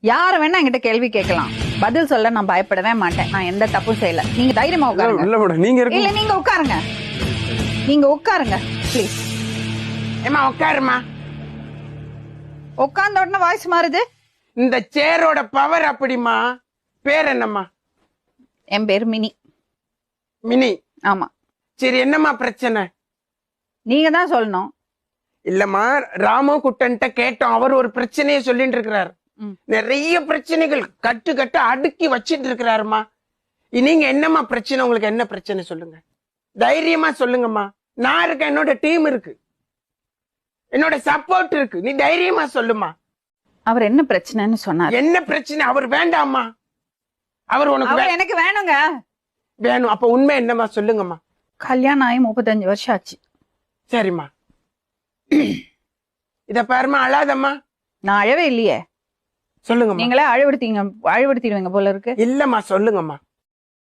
யார வேணா என்கிட்ட கேள்வி கேட்கலாம், பதில் சொல்ல நான் பயப்படவே மாட்டேன். நான் எந்த தப்பும் செய்யல. நீங்க தைரியமா உட்காருங்க. இல்ல மேடம் நீங்க இருக்கு இல்ல நீங்க உட்காருங்க, நீங்க உட்காருங்க ப்ளீஸ். ஏமா உட்காருமா. உட்கார்ந்த உடனே வாய்ஸ் மாறுது. இந்த சேரோட பவர் அப்படிமா. பேர் என்னம்மா? என் பேர் மினி. மினி. ஆமா. சரி என்னம்மா பிரச்சனை? நீங்க தான் சொல்லணும். இல்லம்மா, ராமு குட்டன்ட்ட கேட்டோம். அவர் ஒரு பிரச்சனையை சொல்லிட்டு இருக்கிறார். நிறைய பிரச்சனைகள் கட்டு கட்டு அடுக்கி வச்சிட்டு இருக்கிறாருமா. நீங்க என்னம்மா பிரச்சனை? உங்களுக்கு என்ன பிரச்சனை சொல்லுங்க, தைரியமா சொல்லுங்கம்மா. நான் இருக்கேன், என்னோட டீம் இருக்கு, என்னோட சப்போர்ட் இருக்கு. நீ தைரியமா சொல்லுமா. அவர் என்ன பிரச்சனைன்னு சொன்னார். என்ன பிரச்சனை? அவர் வேண்டாமா? அவர் உனக்கு அவர் எனக்கு வேணுங்க. வேணும். அப்ப உண்மை என்னம்மா சொல்லுங்கம்மா. கல்யாணம் ஆகி 35 வருஷம் ஆச்சு. சரிம்மா. இத பாருமா, அழாதம்மா. நான் அழவே இல்லையே. சொல்லுங்கம்மா. நீங்களே அழுவடுத்தீங்க, அழுவடுத்திடுவீங்க போல இருக்கு. இல்லம்மா சொல்லுங்கம்மா.